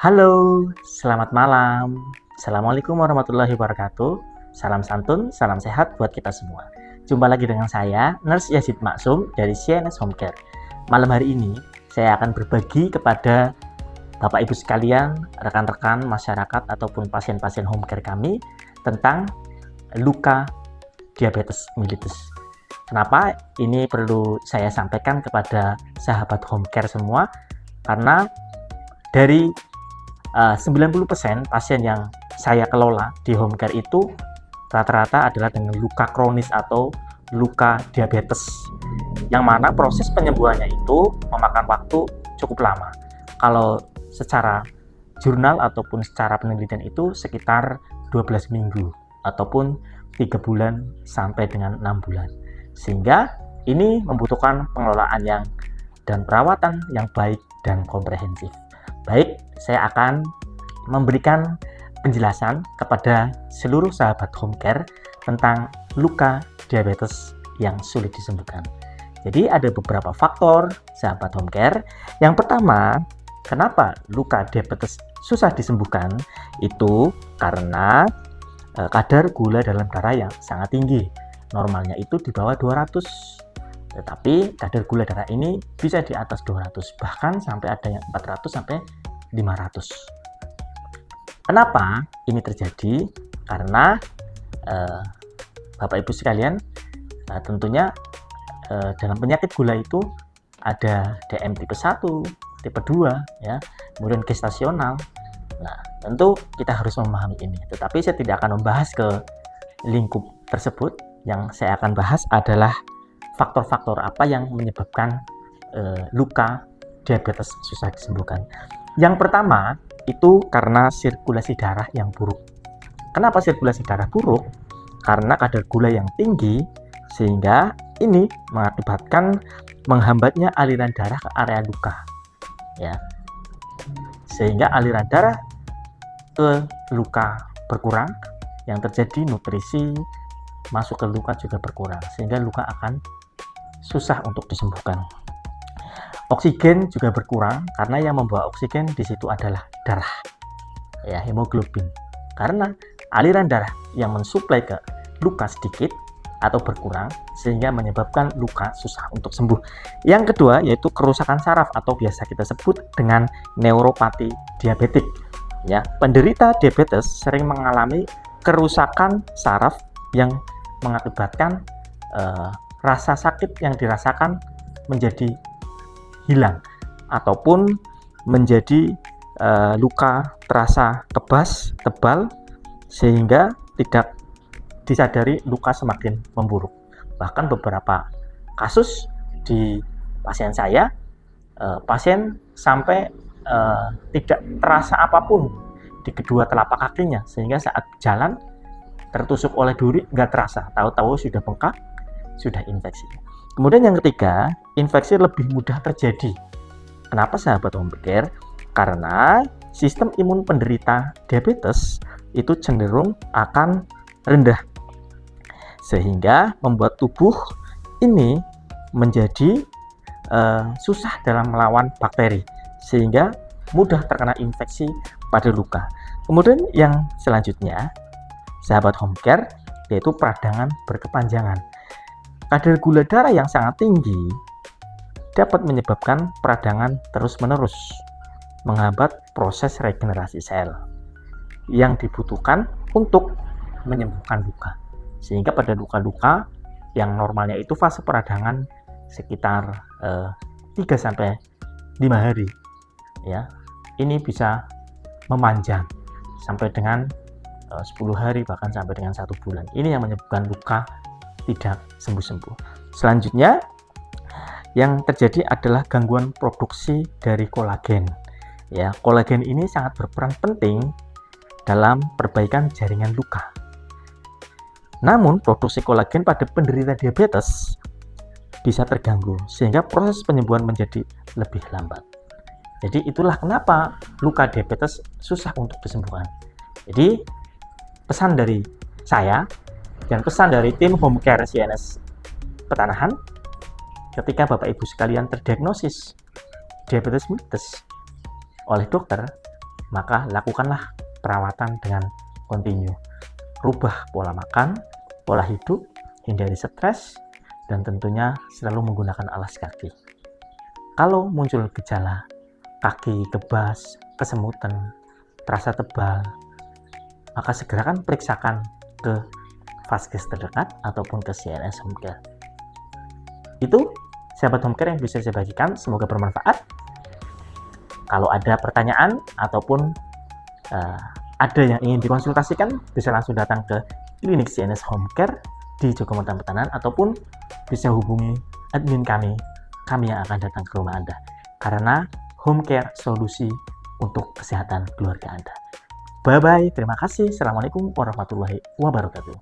Halo, selamat malam. Assalamualaikum warahmatullahi wabarakatuh. Salam santun, salam sehat buat kita semua. Jumpa lagi dengan saya, Nurse Yazid Maksum dari CNS Home Care. Malam hari ini, saya akan berbagi kepada Bapak Ibu sekalian, rekan-rekan masyarakat ataupun pasien-pasien home care kami tentang luka diabetes mellitus. Kenapa ini perlu saya sampaikan kepada sahabat home care semua? Karena dari 90% pasien yang saya kelola di home care itu rata-rata adalah dengan luka kronis atau luka diabetes, yang mana proses penyembuhannya itu memakan waktu cukup lama. Kalau secara jurnal ataupun secara penelitian itu sekitar 12 minggu ataupun 3 bulan sampai dengan 6 bulan, sehingga ini membutuhkan pengelolaan dan perawatan yang baik dan komprehensif. Baik, saya akan memberikan penjelasan kepada seluruh sahabat home care tentang luka diabetes yang sulit disembuhkan. Jadi ada beberapa faktor sahabat home care. Yang pertama, kenapa luka diabetes susah disembuhkan? Itu karena kadar gula dalam darah yang sangat tinggi. Normalnya itu di bawah 200. Tetapi kadar gula darah ini bisa di atas 200, bahkan sampai ada yang 400 sampai 500. Kenapa ini terjadi? Karena Bapak Ibu sekalian, tentunya dalam penyakit gula itu ada DM tipe 1, tipe 2, ya, kemudian gestasional. Nah, tentu kita harus memahami ini. Tetapi saya tidak akan membahas ke lingkup tersebut. Yang saya akan bahas adalah faktor-faktor apa yang menyebabkan luka diabetes susah disembuhkan. Yang pertama itu karena sirkulasi darah yang buruk. Kenapa sirkulasi darah buruk? Karena kadar gula yang tinggi, sehingga ini mengakibatkan menghambatnya aliran darah ke area luka, ya, sehingga aliran darah ke luka berkurang, yang terjadi nutrisi masuk ke luka juga berkurang, sehingga luka akan susah untuk disembuhkan. Oksigen juga berkurang karena yang membawa oksigen di situ adalah darah, ya, hemoglobin. Karena aliran darah yang mensuplai ke luka sedikit atau berkurang, sehingga menyebabkan luka susah untuk sembuh. Yang kedua yaitu kerusakan saraf atau biasa kita sebut dengan neuropati diabetik. Ya, penderita diabetes sering mengalami kerusakan saraf yang mengakibatkan rasa sakit yang dirasakan menjadi hilang ataupun menjadi luka terasa kebas, tebal, sehingga tidak disadari luka semakin memburuk. Bahkan beberapa kasus di pasien saya, pasien sampai tidak terasa apapun di kedua telapak kakinya, sehingga saat jalan tertusuk oleh duri nggak terasa, tahu-tahu sudah bengkak, sudah infeksi. Kemudian yang ketiga, infeksi lebih mudah terjadi. Kenapa sahabat home care? Karena sistem imun penderita diabetes itu cenderung akan rendah, sehingga membuat tubuh ini menjadi susah dalam melawan bakteri, sehingga mudah terkena infeksi pada luka. Kemudian yang selanjutnya, sahabat home care, yaitu peradangan berkepanjangan. Kadar gula darah yang sangat tinggi dapat menyebabkan peradangan terus-menerus, menghambat proses regenerasi sel yang dibutuhkan untuk menyembuhkan luka. Sehingga pada luka-luka yang normalnya itu fase peradangan sekitar 3 sampai 5 hari, ya, ini bisa memanjang sampai dengan 10 hari, bahkan sampai dengan 1 bulan. Ini yang menyebabkan luka tidak sembuh-sembuh. Selanjutnya yang terjadi adalah gangguan produksi dari kolagen. Ya, kolagen ini sangat berperan penting dalam perbaikan jaringan luka. Namun produksi kolagen pada penderita diabetes bisa terganggu, sehingga proses penyembuhan menjadi lebih lambat. Jadi itulah kenapa luka diabetes susah untuk disembuhkan. Jadi pesan dari saya dan pesan dari tim home care CNS Petanahan, ketika Bapak Ibu sekalian terdiagnosis diabetes mellitus oleh dokter, maka lakukanlah perawatan dengan kontinu. Rubah pola makan, pola hidup, hindari stres, dan tentunya selalu menggunakan alas kaki. Kalau muncul gejala kaki kebas, kesemutan, terasa tebal, maka segerakan periksakan ke vaskes terdekat ataupun ke CNS Home Care. Itu sahabat Home Care yang bisa saya bagikan, semoga bermanfaat. Kalau ada pertanyaan ataupun ada yang ingin dikonsultasikan, bisa langsung datang ke klinik CNS Home Care di Jogomontan Petanan, ataupun bisa hubungi admin kami yang akan datang ke rumah Anda. Karena Home Care solusi untuk kesehatan keluarga Anda. Bye-bye, terima kasih. Assalamualaikum warahmatullahi wabarakatuh.